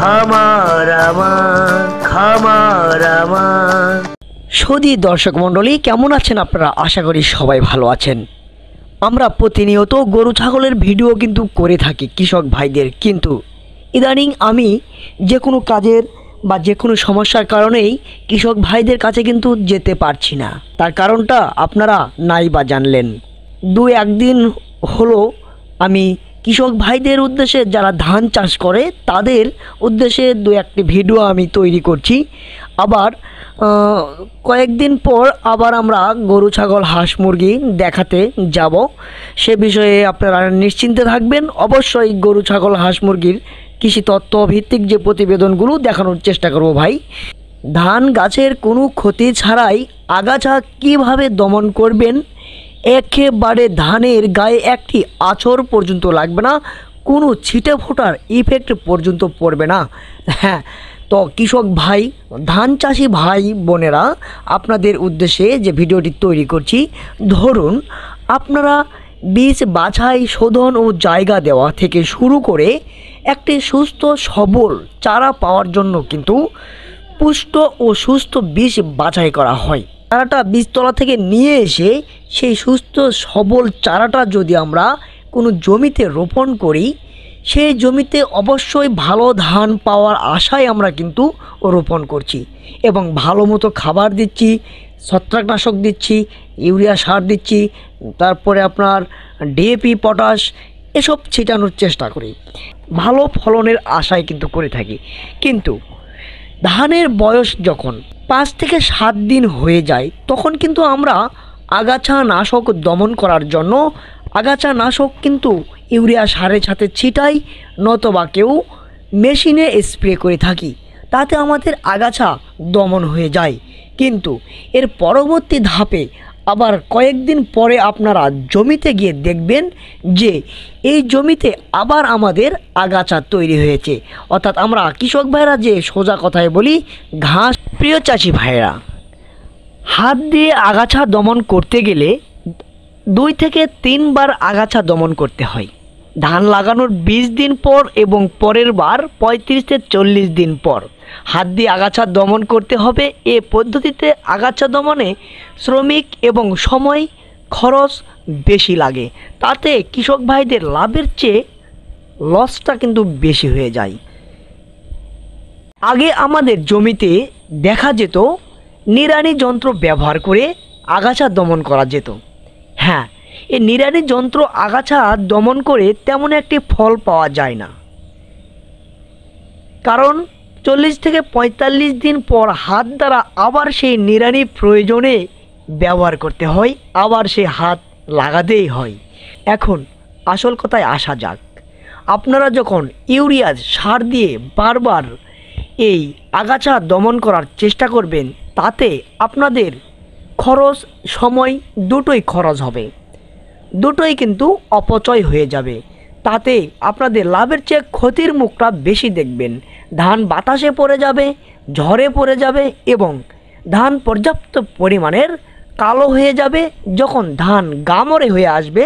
খামার আমার, খামার আমার। সুধী দর্শক মণ্ডলী, কেমন আছেন আপনারা? আশা করি সবাই ভালো আছেন। আমরা প্রতিনিয়ত গরু ছাগলের ভিডিও কিন্তু করে থাকি কৃষক ভাইদের, কিন্তু ইদানিং আমি যে কোনো কাজের বা যে কোনো সমস্যার কারণেই কৃষক ভাইদের কাছে কিন্তু যেতে পারছি না। তার কারণটা আপনারা নাই বা জানলেন। একদিন হলো আমি কৃষক ভাইদের উদ্দেশ্যে যারা ধান চাষ করে তাদের উদ্দেশ্যে একটি ভিডিও আমি তৈরি করছি। আবার কয়েকদিন পর আবার আমরা গরু ছাগল হাঁস মুরগি দেখাতে যাব। সে বিষয়ে আপনারা নিশ্চিন্তে থাকবেন। অবশ্যই গরু ছাগল হাঁস মুরগির কৃষি তত্ত্ব ভিত্তিক যে প্রতিবেদনগুলো দেখানোর চেষ্টা করব ভাই। ধান গাছের কোনো ক্ষতি ছাড়াই আগাছা কিভাবে দমন করবেন, একেবারে ধানের গায়ে একটি আঁচড় পর্যন্ত লাগবে না, কোনো ছিটে ফোটার ইফেক্ট পর্যন্ত পড়বে না। হ্যাঁ, তো কৃষক ভাই, ধান চাষি ভাই বোনেরা, আপনাদের উদ্দেশ্যে যে ভিডিওটি তৈরি করছি, ধরুন আপনারা বীজ বাছাই, শোধন ও জায়গা দেওয়া থেকে শুরু করে একটি সুস্থ সবল চারা পাওয়ার জন্য কিন্তু পুষ্ট ও সুস্থ বীজ বাছাই করা হয়। চারাটা বীজতলা থেকে নিয়ে এসে সেই সুস্থ সবল চারাটা যদি আমরা কোনো জমিতে রোপণ করি, সেই জমিতে অবশ্যই ভালো ধান পাওয়ার আশায় আমরা কিন্তু রোপণ করছি এবং ভালো মতো খাবার দিচ্ছি, ছত্রাকনাশক দিচ্ছি, ইউরিয়া সার দিচ্ছি, তারপরে আপনার ডিএপি, পটাশ এসব ছিটানোর চেষ্টা করি, ভালো ফলনের আশায় কিন্তু করে থাকি। কিন্তু ধানের বয়স যখন 5 থেকে 7 দিন হয়ে যায়, তখন কিন্তু আমরা আগাছা নাশক দমন করার জন্য আগাছা নাশক কিন্তু ইউরিয়া সারের সাথে ছিটাই, নতবা কেউ মেশিনে স্প্রে করে থাকি। তাতে আমাদের আগাছা দমন হয়ে যায়। কিন্তু এর পরবর্তী ধাপে আবার কয়েকদিন পরে আপনারা জমিতে গিয়ে দেখবেন যে এই জমিতে আবার আমাদের আগাছা তৈরি হয়েছে। অর্থাৎ আমরা কৃষক ভাইরা যে সোজা কথায় বলি ঘাস। প্রিয় চাষি ভাইরা, হাত দিয়ে আগাছা দমন করতে গেলে 2 থেকে 3 বার আগাছা দমন করতে হয়। ধান লাগানোর 20 দিন পর এবং পরের বার 35 থেকে 40 দিন পর হাত দিয়ে আগাছা দমন করতে হবে। এ পদ্ধতিতে আগাছা দমনে শ্রমিক এবং সময় খরচ বেশি লাগে। তাতে কৃষক ভাইদের লাভের চেয়ে লসটা কিন্তু বেশি হয়ে যায়। আগে আমাদের জমিতে দেখা যেত নিড়ানি যন্ত্র ব্যবহার করে আগাছা দমন করা যেত। হ্যাঁ, এই নিড়ানি যন্ত্র আগাছা দমন করে তেমন একটি ফল পাওয়া যায় না, কারণ 40 থেকে 45 দিন পর হাত দ্বারা আবার সেই নিড়ানি প্রয়োজনে ব্যবহার করতে হয়, আবার সেই হাত লাগাতেই হয়। এখন আসল কথায় আসা যাক। আপনারা যখন ইউরিয়া সার দিয়ে বারবার এই আগাছা দমন করার চেষ্টা করবেন, তাতে আপনাদের খরচ, সময় দুটোই খরচ হবে, দুটোই কিন্তু অপচয় হয়ে যাবে। তাতে আপনাদের লাভের চেয়ে ক্ষতির মুখটা বেশি দেখবেন। ধান বাতাসে পড়ে যাবে, ঝড়ে পড়ে যাবে এবং ধান পর্যাপ্ত পরিমাণের কালো হয়ে যাবে। যখন ধান গামরে হয়ে আসবে,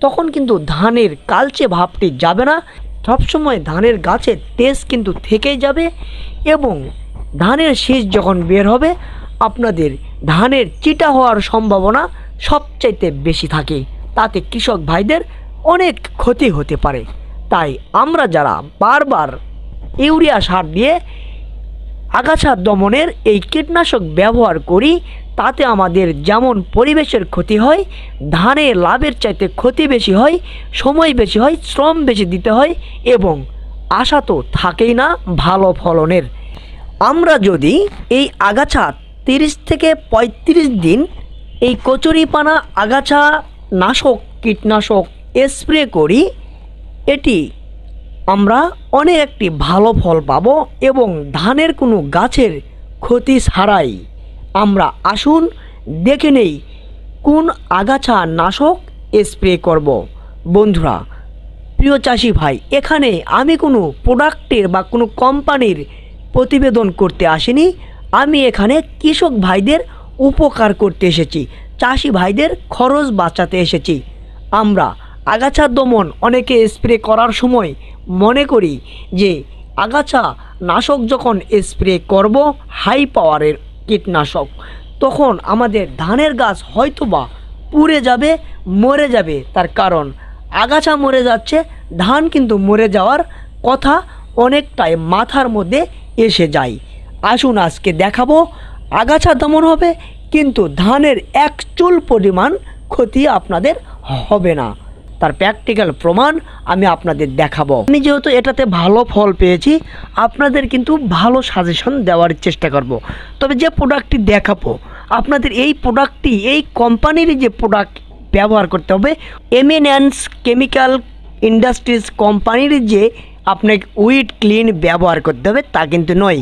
তখন কিন্তু ধানের কালচে ভাবটি যাবে না, সবসময় ধানের গাছের তেজ কিন্তু থেকেই যাবে এবং ধানের শীষ যখন বের হবে, আপনাদের ধানের চিটা হওয়ার সম্ভাবনা সবচাইতে বেশি থাকে। তাতে কৃষক ভাইদের অনেক ক্ষতি হতে পারে। তাই আমরা যারা বারবার ইউরিয়া সার দিয়ে আগাছা দমনের এই কীটনাশক ব্যবহার করি, তাতে আমাদের যেমন পরিবেশের ক্ষতি হয়, ধানের লাভের চাইতে ক্ষতি বেশি হয়, সময় বেশি হয়, শ্রম বেশি দিতে হয় এবং আশা তো থাকেই না ভালো ফলনের। আমরা যদি এই আগাছা 30 থেকে 35 দিন এই কচুরিপানা আগাছা নাশক কীটনাশক স্প্রে করি, এটি আমরা অনেক একটি ভালো ফল পাব এবং ধানের কোনো গাছের ক্ষতি ছাড়াই। আমরা আসুন দেখে নেই কোন আগাছা নাশক স্প্রে করব। বন্ধুরা, প্রিয় চাষি ভাই, এখানে আমি কোনো প্রোডাক্টের বা কোনো কোম্পানির প্রতিবেদন করতে আসিনি। আমি এখানে কৃষক ভাইদের উপকার করতে এসেছি, চাষি ভাইদের খরচ বাঁচাতে এসেছি। আমরা আগাছা দমন অনেকে স্প্রে করার সময় মনে করি যে আগাছা নাশক যখন স্প্রে করব, হাই পাওয়ারের কীটনাশক, তখন আমাদের ধানের গাছ হয়তোবা পুড়ে যাবে, মরে যাবে। তার কারণ আগাছা মরে যাচ্ছে, ধান কিন্তু মরে যাওয়ার কথা অনেকটাই মাথার মধ্যে এসে যায়। আসুন আজকে দেখাবো, আগাছা দমন হবে কিন্তু ধানের এক চুল পরিমাণ ক্ষতি আপনাদের হবে না। তার প্র্যাকটিক্যাল প্রমাণ আমি আপনাদের দেখাবো। আমি যেহেতু এটাতে ভালো ফল পেয়েছি, আপনাদের কিন্তু ভালো সাজেশন দেওয়ার চেষ্টা করব। তবে যে প্রোডাক্টটি দেখাবো আপনাদের, এই প্রোডাক্টটি এই কোম্পানির যে প্রোডাক্ট ব্যবহার করতে হবে, এমিনেন্স কেমিক্যাল ইন্ডাস্ট্রিজ কোম্পানির যে আপনাকে উইড ক্লিন ব্যবহার করতে হবে তা কিন্তু নয়।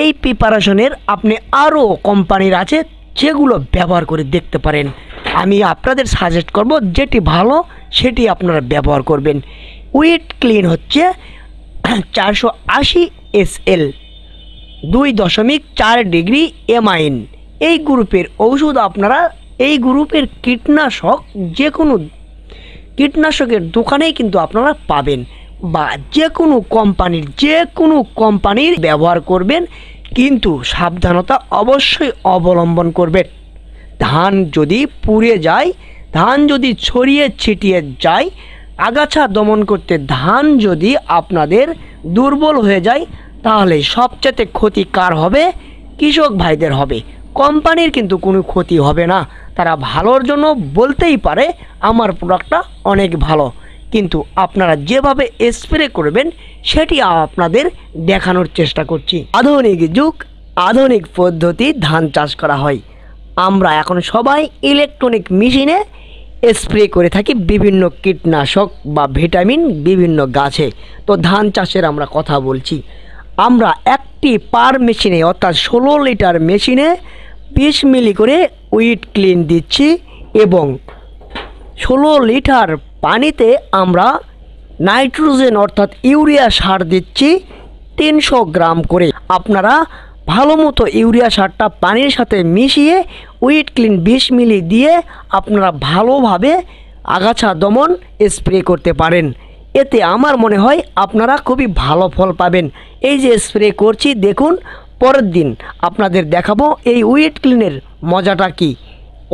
এই প্রিপারেশনের আপনি আরও কোম্পানির আছে যেগুলো ব্যবহার করে দেখতে পারেন। আমি আপনাদের সাজেস্ট করব যেটি ভালো সেটি আপনারা ব্যবহার করবেন। উইড ক্লিন হচ্ছে 480 SL 2.4 ডিগ্রি এমাইন এই গ্রুপের ঔষধ। আপনারা এই গ্রুপের কীটনাশক যে কোনো কীটনাশকের দোকানেই কিন্তু আপনারা পাবেন, বা যে কোনো কোম্পানির ব্যবহার করবেন, কিন্তু সাবধানতা অবশ্যই অবলম্বন করবেন। ধান যদি পুড়ে যায়, ধান যদি ছড়িয়ে ছিটিয়ে যায়, আগাছা দমন করতে ধান যদি আপনাদের দুর্বল হয়ে যায়, তাহলে সবচেয়ে ক্ষতি কার হবে? কৃষক ভাইদের হবে। কোম্পানির কিন্তু কোনো ক্ষতি হবে না। তারা ভালোর জন্য বলতেই পারে আমার প্রোডাক্টটা অনেক ভালো, কিন্তু আপনারা যেভাবে স্প্রে করবেন সেটি আপনাদের দেখানোর চেষ্টা করছি। আধুনিক যুগ, আধুনিক পদ্ধতি ধান চাষ করা হয়। আমরা এখন সবাই ইলেকট্রনিক মেশিনে স্প্রে করে থাকি বিভিন্ন কীটনাশক বা ভিটামিন বিভিন্ন গাছে। তো ধান চাষের আমরা কথা বলছি, আমরা একটি পার মেশিনে অর্থাৎ 16 লিটার মেশিনে 20 মিলি করে উইড ক্লিন দিচ্ছি, এবং 16 লিটার পানিতে আমরা নাইট্রোজেন অর্থাৎ ইউরিয়া সার দিচ্ছি 300 গ্রাম করে। আপনারা ভালো মতো ইউরিয়া সারটা পানির সাথে মিশিয়ে উইড ক্লিন 20 মিলি দিয়ে আপনারা ভালোভাবে আগাছা দমন স্প্রে করতে পারেন। এতে আমার মনে হয় আপনারা খুবই ভালো ফল পাবেন। এই যে স্প্রে করছি দেখুন, পরের দিন আপনাদের দেখাবো এই উইড ক্লিনের মজাটা কি।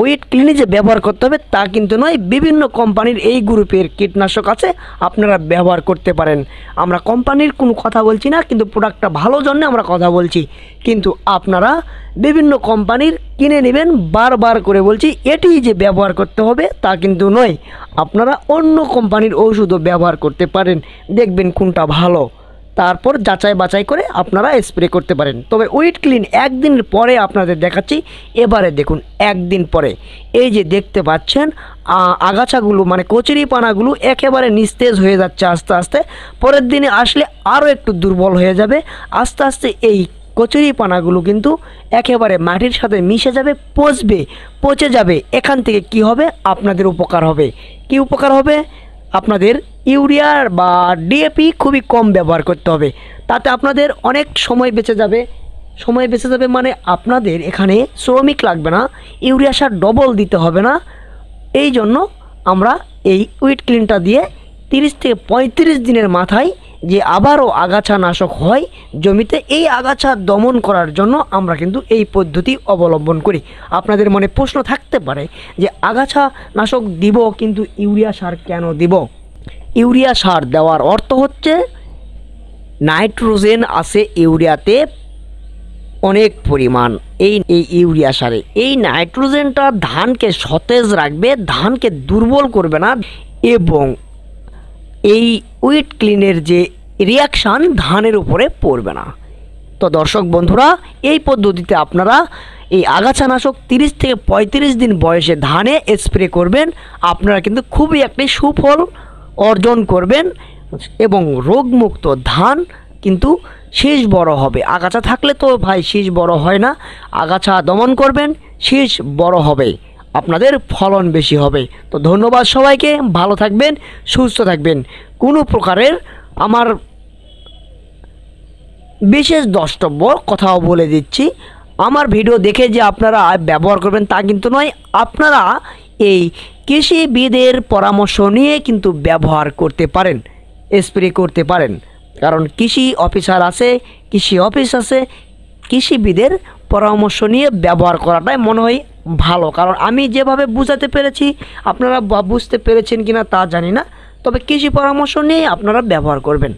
উইড ক্লিনে যে ব্যবহার করতে হবে তা কিন্তু নয়, বিভিন্ন কোম্পানির এই গ্রুপের কীটনাশক আছে, আপনারা ব্যবহার করতে পারেন। আমরা কোম্পানির কোনো কথা বলছি না, কিন্তু প্রোডাক্টটা ভালো জন্য আমরা কথা বলছি। কিন্তু আপনারা বিভিন্ন কোম্পানির কিনে নেবেন, বারবার করে বলছি, এটি যে ব্যবহার করতে হবে তা কিন্তু নয়। আপনারা অন্য কোম্পানির ওষুধও ব্যবহার করতে পারেন, দেখবেন কোনটা ভালো, তারপর যাচাই বাছাই করে আপনারা স্প্রে করতে পারেন। তবে উইড ক্লিন একদিন পরে আপনাদের দেখাচ্ছি। এবারে দেখুন একদিন পরে এই যে দেখতে পাচ্ছেন আগাছাগুলো মানে কচুরিপানাগুলো একেবারে নিস্তেজ হয়ে যাচ্ছে আস্তে আস্তে। পরের দিনে আসলে আরও একটু দুর্বল হয়ে যাবে। আস্তে আস্তে এই কচুরিপানাগুলো কিন্তু একেবারে মাটির সাথে মিশে যাবে, পচে যাবে। এখান থেকে কি হবে? আপনাদের উপকার হবে। কি উপকার হবে? আপনাদের ইউরিয়া বা ডিএপি খুবই কম ব্যবহার করতে হবে, তাতে আপনাদের অনেক সময় বেঁচে যাবে। সময় বেঁচে যাবে মানে আপনাদের এখানে শ্রমিক লাগবে না, ইউরিয়া সার ডবল দিতে হবে না। এই জন্য আমরা এই উইড ক্লিনটা দিয়ে 30 থেকে 35 দিনের মাথায় যে আবারও আগাছা নাশক হয় জমিতে, এই আগাছা দমন করার জন্য আমরা কিন্তু এই পদ্ধতি অবলম্বন করি। আপনাদের মনে প্রশ্ন থাকতে পারে যে আগাছা নাশক দিব কিন্তু ইউরিয়া সার কেন দিব? ইউরিয়া সার দেওয়ার অর্থ হচ্ছে নাইট্রোজেন আছে ইউরিয়াতে অনেক পরিমাণ। এই ইউরিয়া সারে এই নাইট্রোজেনটা ধানকে সতেজ রাখবে, ধানকে দুর্বল করবে না, এবং এই উইড ক্লিনের যে রিয়াকশান ধানের উপরে পড়বে না। তো দর্শক বন্ধুরা, এই পদ্ধতিতে আপনারা এই আগাছানাশক 30 থেকে 35 দিন বয়সে ধানে স্প্রে করবেন, আপনারা কিন্তু খুবই একটি সুফল অর্জন করবেন, এবং রোগমুক্ত ধান কিন্তু শীষ বড় হবে। আগাছা থাকলে তো ভাই শীষ বড় হয় না, আগাছা দমন করবেন, শীষ বড় হবে, আপনাদের ফলন বেশি হবে। তো ধন্যবাদ সবাইকে, ভালো থাকবেন, সুস্থ থাকবেন। কোনো প্রকারের আমার বিশেষ দ্রষ্টব্য কথাও বলে দিচ্ছি, আমার ভিডিও দেখে যে আপনারা ব্যবহার করবেন তা কিন্তু নয়। আপনারা এই কৃষিবিদের পরামর্শ নিয়ে কিন্তু ব্যবহার করতে পারেন, স্প্রে করতে পারেন। কারণ কৃষি অফিসার আছে, কৃষি অফিস আছে, কৃষিবিদের পরামর্শ নিয়ে ব্যবহার করাটাই মনে হয় ভালো। কারণ আমি যেভাবে বুঝাতে পেরেছি আপনারা বুঝতে পেরেছেন কিনা তা জানি না, তবে কৃষি পরামর্শ নিয়ে আপনারা ব্যবহার করবেন।